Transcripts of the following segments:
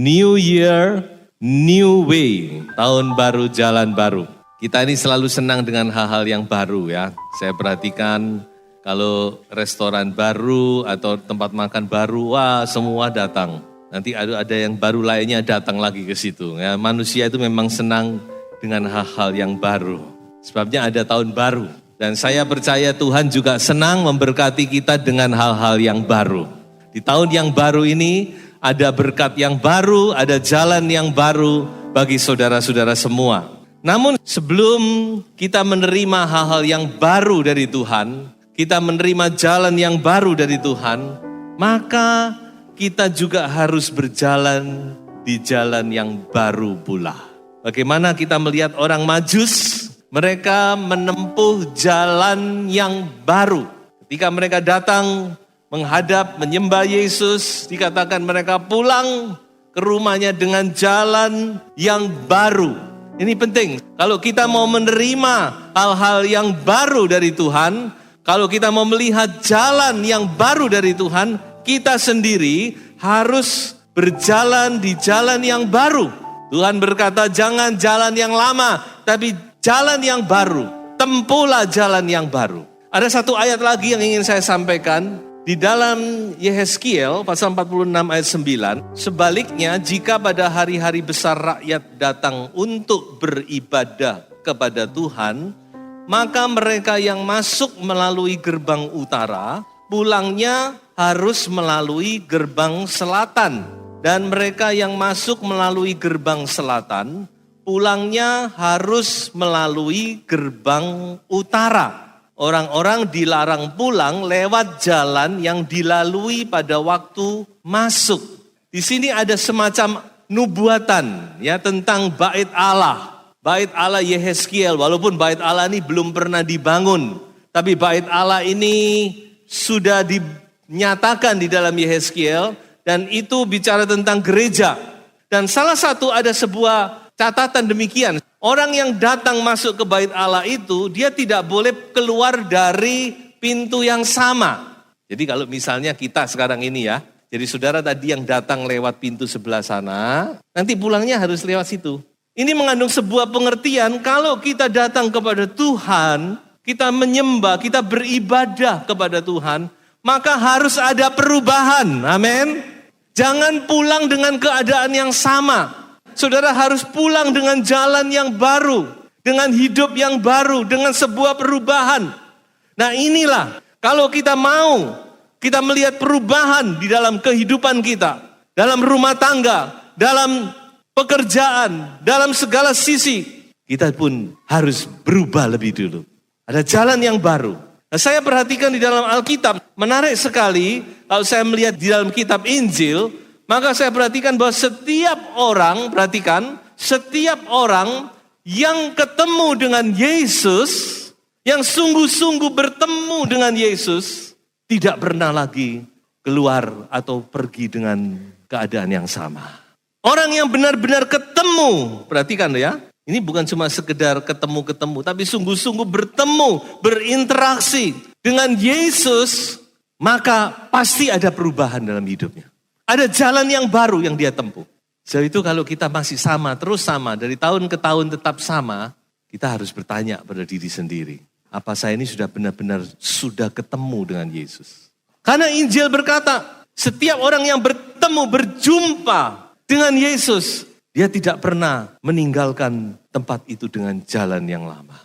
New Year, New Way. Tahun baru, jalan baru. Kita ini selalu senang dengan hal-hal yang baru ya. Saya perhatikan kalau restoran baru atau tempat makan baru, wah semua datang. Nanti ada yang baru lainnya datang lagi ke situ. Ya, manusia itu memang senang dengan hal-hal yang baru. Sebabnya ada tahun baru. Dan saya percaya Tuhan juga senang memberkati kita dengan hal-hal yang baru. Di tahun yang baru ini ada berkat yang baru, ada jalan yang baru bagi saudara-saudara semua. Namun sebelum kita menerima hal-hal yang baru dari Tuhan, kita menerima jalan yang baru dari Tuhan, maka kita juga harus berjalan di jalan yang baru pula. Bagaimana kita melihat orang Majus? Mereka menempuh jalan yang baru. Ketika mereka datang menghadap, menyembah Yesus, dikatakan mereka pulang ke rumahnya dengan jalan yang baru. Ini penting. Kalau kita mau menerima hal-hal yang baru dari Tuhan, kalau kita mau melihat jalan yang baru dari Tuhan, kita sendiri harus berjalan di jalan yang baru. Tuhan berkata, jangan jalan yang lama, tapi jalan yang baru, tempuhlah jalan yang baru. Ada satu ayat lagi yang ingin saya sampaikan. Di dalam Yehezkiel pasal 46 ayat 9. Sebaliknya jika pada hari-hari besar rakyat datang untuk beribadah kepada Tuhan, maka mereka yang masuk melalui gerbang utara, pulangnya harus melalui gerbang selatan. Dan mereka yang masuk melalui gerbang selatan, pulangnya harus melalui gerbang utara. Orang-orang dilarang pulang lewat jalan yang dilalui pada waktu masuk. Di sini ada semacam nubuatan ya tentang bait Allah. Bait Allah Yehezkiel, walaupun bait Allah ini belum pernah dibangun. Tapi bait Allah ini sudah dinyatakan di dalam Yehezkiel dan itu bicara tentang gereja. Dan salah satu ada sebuah catatan demikian. Orang yang datang masuk ke bait Allah itu, dia tidak boleh keluar dari pintu yang sama. Jadi kalau misalnya kita sekarang ini ya, jadi saudara tadi yang datang lewat pintu sebelah sana, nanti pulangnya harus lewat situ. Ini mengandung sebuah pengertian, kalau kita datang kepada Tuhan, kita menyembah, kita beribadah kepada Tuhan, maka harus ada perubahan, amin. Jangan pulang dengan keadaan yang sama. Saudara harus pulang dengan jalan yang baru, dengan hidup yang baru, dengan sebuah perubahan. Nah inilah, kalau kita mau, kita melihat perubahan di dalam kehidupan kita, dalam rumah tangga, dalam pekerjaan, dalam segala sisi, kita pun harus berubah lebih dulu. Ada jalan yang baru. Nah, saya perhatikan di dalam Alkitab, menarik sekali kalau saya melihat di dalam kitab Injil, maka saya perhatikan bahwa setiap orang yang ketemu dengan Yesus, yang sungguh-sungguh bertemu dengan Yesus, tidak pernah lagi keluar atau pergi dengan keadaan yang sama. Orang yang benar-benar ketemu, perhatikan ya, ini bukan cuma sekedar ketemu-ketemu, tapi sungguh-sungguh bertemu, berinteraksi dengan Yesus, maka pasti ada perubahan dalam hidupnya. Ada jalan yang baru yang dia tempuh. Jadi itu kalau kita masih sama, terus sama, dari tahun ke tahun tetap sama, kita harus bertanya pada diri sendiri. Apa saya ini sudah benar-benar sudah ketemu dengan Yesus? Karena Injil berkata, setiap orang yang bertemu, berjumpa dengan Yesus, dia tidak pernah meninggalkan tempat itu dengan jalan yang lama.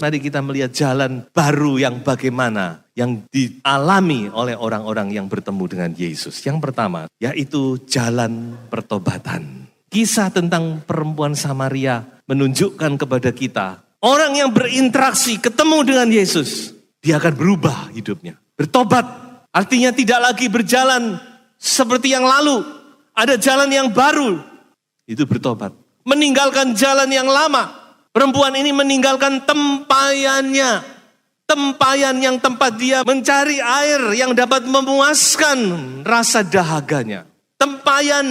Mari kita melihat jalan baru yang bagaimana yang dialami oleh orang-orang yang bertemu dengan Yesus. Yang pertama, yaitu jalan pertobatan. Kisah tentang perempuan Samaria menunjukkan kepada kita, orang yang berinteraksi, ketemu dengan Yesus, dia akan berubah hidupnya. Bertobat, artinya tidak lagi berjalan seperti yang lalu. Ada jalan yang baru, itu bertobat. Meninggalkan jalan yang lama. Perempuan ini meninggalkan tempayannya. Tempayan yang tempat dia mencari air yang dapat memuaskan rasa dahaganya. Tempayan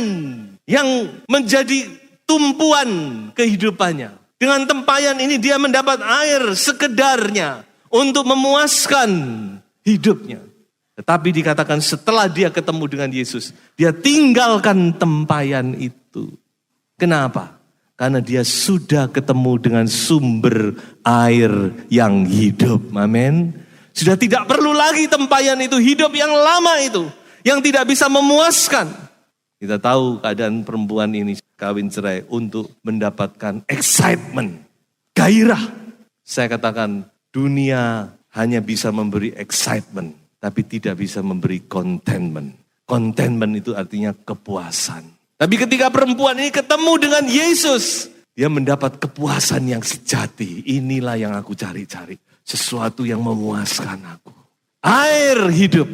yang menjadi tumpuan kehidupannya. Dengan tempayan ini dia mendapat air sekedarnya untuk memuaskan hidupnya. Tetapi dikatakan setelah dia ketemu dengan Yesus, dia tinggalkan tempayan itu. sesuatu. Kenapa? Karena dia sudah ketemu dengan sumber air yang hidup. Amin. Sudah tidak perlu lagi tempayan itu, hidup yang lama itu, yang tidak bisa memuaskan. Kita tahu keadaan perempuan ini kawin cerai untuk mendapatkan excitement, gairah. Saya katakan dunia hanya bisa memberi excitement, tapi tidak bisa memberi contentment. Contentment itu artinya kepuasan. Tapi ketika perempuan ini ketemu dengan Yesus, dia mendapat kepuasan yang sejati. Inilah yang aku cari-cari. Sesuatu yang memuaskan aku. Air hidup.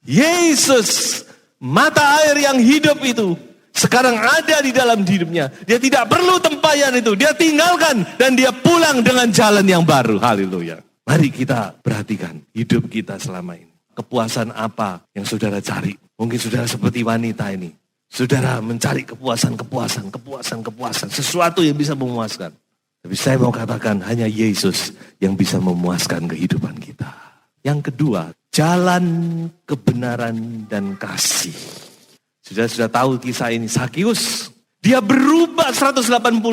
Yesus, mata air yang hidup itu, sekarang ada di dalam hidupnya. Dia tidak perlu tempayan itu. Dia tinggalkan dan dia pulang dengan jalan yang baru. Haleluya. Mari kita perhatikan hidup kita selama ini. Kepuasan apa yang saudara cari? Mungkin saudara seperti wanita ini. Saudara mencari kepuasan. Sesuatu yang bisa memuaskan. Tapi saya mau katakan hanya Yesus yang bisa memuaskan kehidupan kita. Yang kedua, jalan kebenaran dan kasih. Sudah tahu kisah ini, Sakius. Dia berubah 180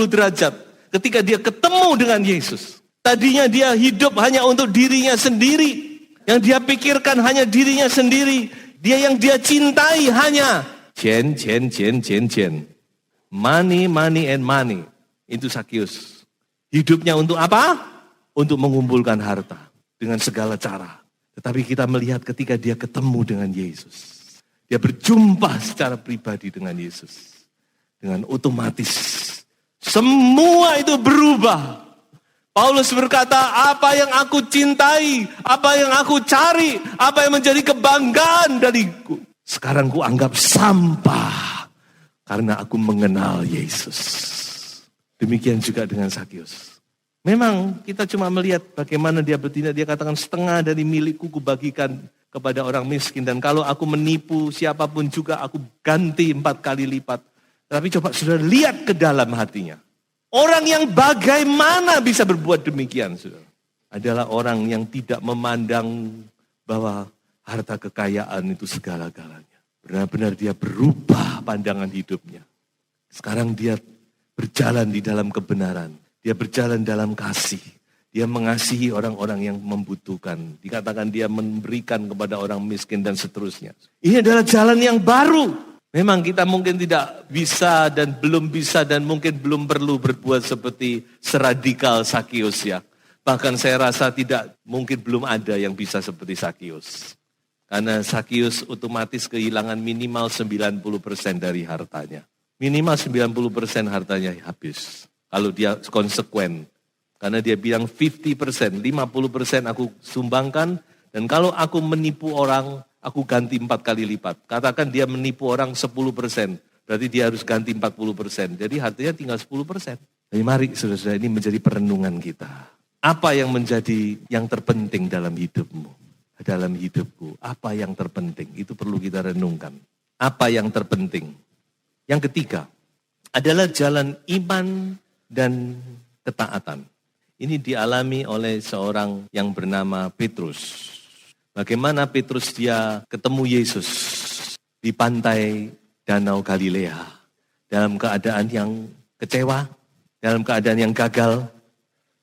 derajat ketika dia ketemu dengan Yesus. Tadinya dia hidup hanya untuk dirinya sendiri. Yang dia pikirkan hanya dirinya sendiri. Dia yang dia cintai hanya jen. Money and money. Itu Sakius. Hidupnya untuk apa? Untuk mengumpulkan harta dengan segala cara. Tetapi kita melihat ketika dia ketemu dengan Yesus. Dia berjumpa secara pribadi dengan Yesus. Dengan otomatis. Semua itu berubah. Paulus berkata, apa yang aku cintai, apa yang aku cari, apa yang menjadi kebanggaan dariku. Sekarang ku anggap sampah. Karena aku mengenal Yesus. Demikian juga dengan Sakius. Memang kita cuma melihat bagaimana dia bertindak. Dia katakan setengah dari milikku kubagikan kepada orang miskin. Dan kalau aku menipu siapapun juga aku ganti 4 kali lipat. Tapi coba saudara lihat ke dalam hatinya. Orang yang bagaimana bisa berbuat demikian saudara. Adalah orang yang tidak memandang bahwa harta kekayaan itu segala-galanya. Benar-benar dia berubah pandangan hidupnya. Sekarang dia berjalan di dalam kebenaran. Dia berjalan dalam kasih. Dia mengasihi orang-orang yang membutuhkan. Dikatakan dia memberikan kepada orang miskin dan seterusnya. Ini adalah jalan yang baru. Memang kita mungkin tidak bisa dan mungkin belum perlu berbuat seperti seradikal Sakius ya. Bahkan saya rasa mungkin belum ada yang bisa seperti Sakius. Karena Sakius otomatis kehilangan minimal 90% dari hartanya. Minimal 90% hartanya habis. Kalau dia konsekuen. Karena dia bilang 50%, 50% aku sumbangkan. Dan kalau aku menipu orang, aku ganti 4 kali lipat. Katakan dia menipu orang 10%. Berarti dia harus ganti 40%. Jadi hartanya tinggal 10%. Jadi mari saudara-saudara ini menjadi perenungan kita. Apa yang menjadi yang terpenting dalam hidupmu? Dalam hidupku, apa yang terpenting? Itu perlu kita renungkan. Apa yang terpenting? Yang ketiga adalah jalan iman dan ketaatan. Ini dialami oleh seorang yang bernama Petrus. Bagaimana Petrus dia ketemu Yesus di pantai Danau Galilea. Dalam keadaan yang kecewa, dalam keadaan yang gagal,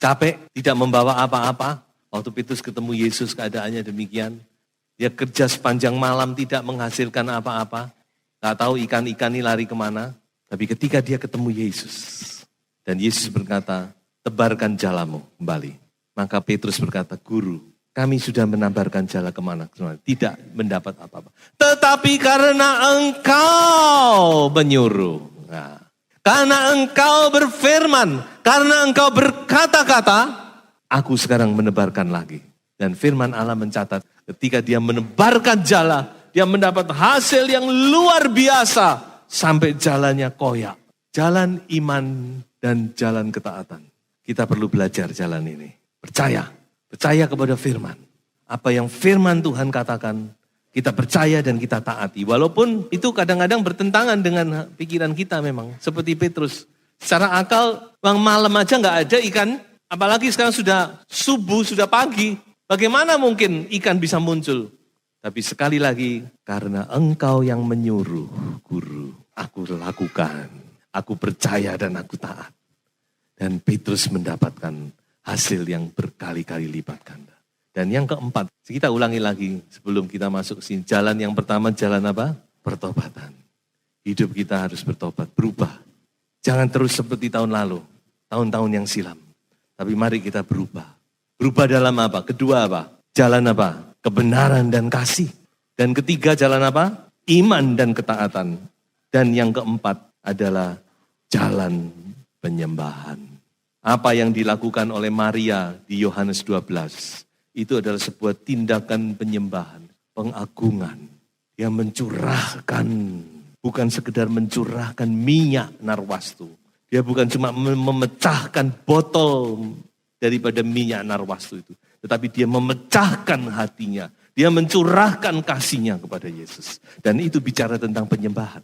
capek, tidak membawa apa-apa. Waktu Petrus ketemu Yesus keadaannya demikian. Dia kerja sepanjang malam tidak menghasilkan apa-apa. Gak tahu ikan-ikan ini lari kemana. Tapi ketika dia ketemu Yesus. Dan Yesus berkata, tebarkan jalamu kembali. Maka Petrus berkata, Guru, kami sudah menabarkan jala kemana? Tidak mendapat apa-apa. Tetapi karena engkau menyuruh. Nah, karena engkau berfirman. Karena engkau berkata-kata. Aku sekarang menebarkan lagi. Dan firman Allah mencatat. Ketika dia menebarkan jala. Dia mendapat hasil yang luar biasa. Sampai jalannya koyak. Jalan iman dan jalan ketaatan. Kita perlu belajar jalan ini. Percaya. Percaya kepada firman. Apa yang firman Tuhan katakan. Kita percaya dan kita taati. Walaupun itu kadang-kadang bertentangan dengan pikiran kita memang. Seperti Petrus. Secara akal, bang malam aja gak ada ikan. Apalagi sekarang sudah subuh, sudah pagi. Bagaimana mungkin ikan bisa muncul? Tapi sekali lagi, karena engkau yang menyuruh, Guru, aku lakukan. Aku percaya dan aku taat. Dan Petrus mendapatkan hasil yang berkali-kali lipat ganda. Dan yang keempat, kita ulangi lagi sebelum kita masuk sini. Jalan yang pertama, jalan apa? Pertobatan. Hidup kita harus bertobat, berubah. Jangan terus seperti tahun lalu, tahun-tahun yang silam. Tapi mari kita berubah. Berubah dalam apa? Kedua apa? Jalan apa? Kebenaran dan kasih. Dan ketiga jalan apa? Iman dan ketaatan. Dan yang keempat adalah jalan penyembahan. Apa yang dilakukan oleh Maria di Yohanes 12, itu adalah sebuah tindakan penyembahan, pengagungan. Yang mencurahkan, bukan sekedar mencurahkan minyak narwastu. Dia bukan cuma memecahkan botol daripada minyak narwastu itu. Tetapi dia memecahkan hatinya. Dia mencurahkan kasihnya kepada Yesus. Dan itu bicara tentang penyembahan.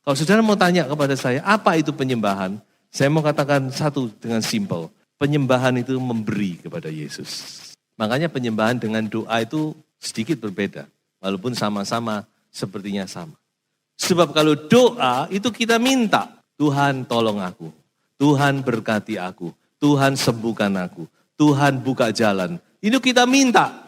Kalau saudara mau tanya kepada saya, apa itu penyembahan? Saya mau katakan satu dengan simpel. Penyembahan itu memberi kepada Yesus. Makanya penyembahan dengan doa itu sedikit berbeda. Walaupun sama-sama sepertinya sama. Sebab kalau doa itu kita minta. Tuhan tolong aku. Tuhan berkati aku. Tuhan sembuhkan aku. Tuhan buka jalan. Itu kita minta.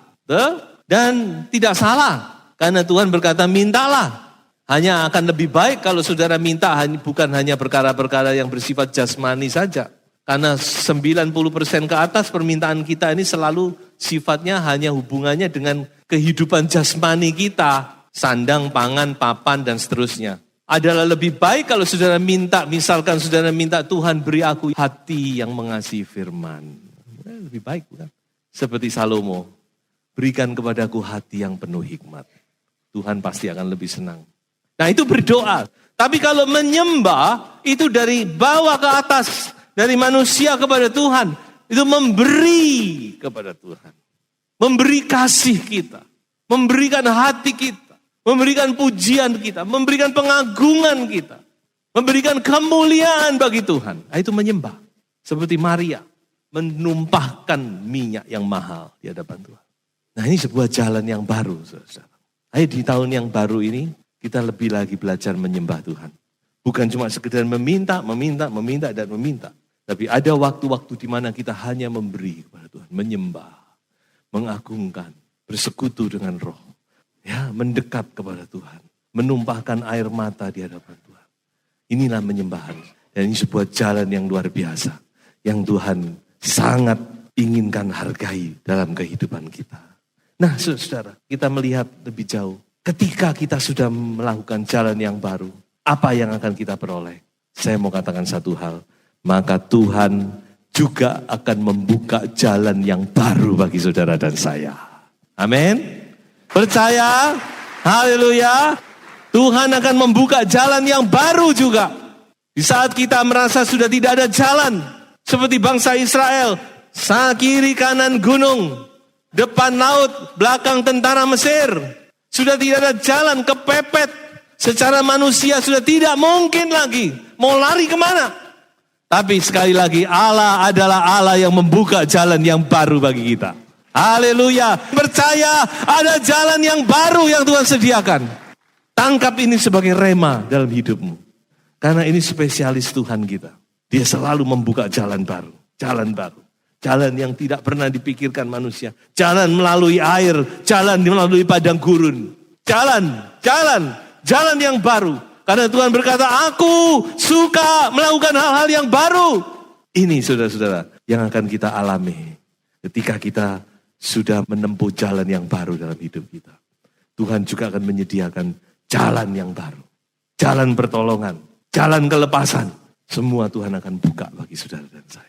Dan tidak salah. Karena Tuhan berkata mintalah. Hanya akan lebih baik kalau saudara minta bukan hanya perkara-perkara yang bersifat jasmani saja. Karena 90% ke atas permintaan kita ini selalu sifatnya hanya hubungannya dengan kehidupan jasmani kita. Sandang, pangan, papan, dan seterusnya. Adalah lebih baik kalau saudara minta, misalkan saudara minta Tuhan beri aku hati yang mengasihi firman. Lebih baik bukan? Seperti Salomo, berikan kepadaku hati yang penuh hikmat. Tuhan pasti akan lebih senang. Nah itu berdoa. Tapi kalau menyembah itu dari bawah ke atas. Dari manusia kepada Tuhan. Itu memberi kepada Tuhan. Memberi kasih kita. Memberikan hati kita. Memberikan pujian kita. Memberikan pengagungan kita. Memberikan kemuliaan bagi Tuhan. Nah, itu menyembah. Seperti Maria. Menumpahkan minyak yang mahal di hadapan Tuhan. Nah ini sebuah jalan yang baru. Saudara. Ayo di tahun yang baru ini. Kita lebih lagi belajar menyembah Tuhan. Bukan cuma sekedar meminta, dan meminta. Tapi ada waktu-waktu di mana kita hanya memberi kepada Tuhan. Menyembah, mengagungkan, bersekutu dengan roh. Ya, mendekat kepada Tuhan. Menumpahkan air mata di hadapan Tuhan. Inilah menyembahan. Dan ini sebuah jalan yang luar biasa. Yang Tuhan sangat inginkan hargai dalam kehidupan kita. Nah saudara, kita melihat lebih jauh. Ketika kita sudah melakukan jalan yang baru, apa yang akan kita peroleh? Saya mau katakan satu hal, maka Tuhan juga akan membuka jalan yang baru bagi saudara dan saya. Amin. Percaya? Haleluya. Tuhan akan membuka jalan yang baru juga. Di saat kita merasa sudah tidak ada jalan, seperti bangsa Israel, kiri kanan gunung, depan laut, belakang tentara Mesir. Sudah tidak ada jalan, kepepet. Secara manusia sudah tidak mungkin lagi. Mau lari kemana? Tapi sekali lagi Allah adalah Allah yang membuka jalan yang baru bagi kita. Haleluya. Percaya ada jalan yang baru yang Tuhan sediakan. Tangkap ini sebagai rema dalam hidupmu. Karena ini spesialis Tuhan kita. Dia selalu membuka jalan baru. Jalan baru. Jalan yang tidak pernah dipikirkan manusia. Jalan melalui air. Jalan melalui padang gurun. Jalan yang baru. Karena Tuhan berkata, aku suka melakukan hal-hal yang baru. Ini saudara-saudara yang akan kita alami. Ketika kita sudah menempuh jalan yang baru dalam hidup kita. Tuhan juga akan menyediakan jalan yang baru. Jalan pertolongan. Jalan kelepasan. Semua Tuhan akan buka bagi saudara dan saya.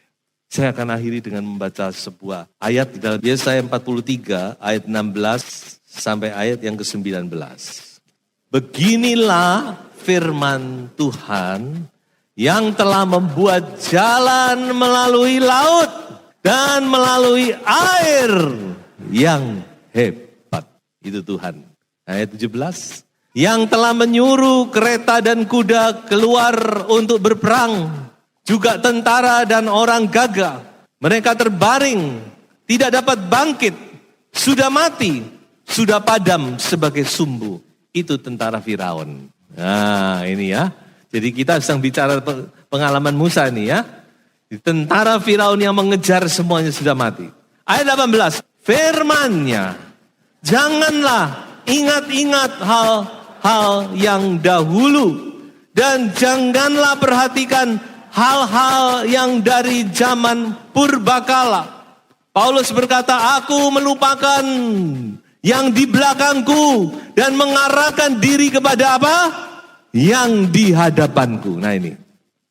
Saya akan akhiri dengan membaca sebuah ayat di dalam Yesaya 43 ayat 16 sampai ayat yang ke-19. Beginilah firman Tuhan yang telah membuat jalan melalui laut dan melalui air yang hebat. Itu Tuhan. Ayat 17. Yang telah menyuruh kereta dan kuda keluar untuk berperang. Juga tentara dan orang gagah. Mereka terbaring, tidak dapat bangkit, sudah mati, sudah padam sebagai sumbu. Itu tentara Firaun. Nah ini ya, Jadi kita sedang bicara pengalaman Musa nih ya. Tentara Firaun yang mengejar semuanya sudah mati. Ayat 18, firman-Nya, janganlah ingat-ingat hal-hal yang dahulu. Dan janganlah perhatikan hal-hal yang dari zaman purbakala. Paulus berkata, aku melupakan yang di belakangku dan mengarahkan diri kepada apa? Yang di hadapanku. Nah ini,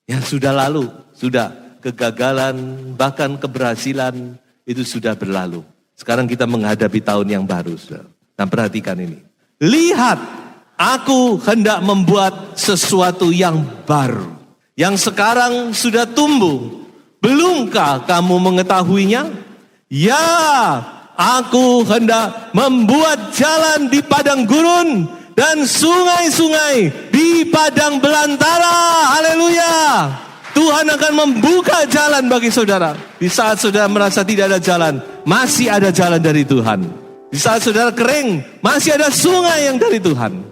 yang sudah lalu, sudah kegagalan, bahkan keberhasilan itu sudah berlalu. Sekarang kita menghadapi tahun yang baru. Saudara. Nah perhatikan ini. Lihat, aku hendak membuat sesuatu yang baru. Yang sekarang sudah tumbuh. Belumkah kamu mengetahuinya? Ya, aku hendak membuat jalan di padang gurun dan sungai-sungai di padang belantara. Haleluya. Tuhan akan membuka jalan bagi saudara. Di saat saudara merasa tidak ada jalan, masih ada jalan dari Tuhan. Di saat saudara kering, masih ada sungai yang dari Tuhan.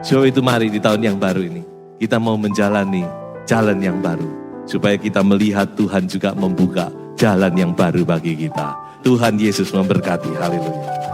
Sebab itu mari di tahun yang baru ini, kita mau menjalani jalan yang baru. Supaya kita melihat Tuhan juga membuka jalan yang baru bagi kita. Tuhan Yesus memberkati. Haleluya.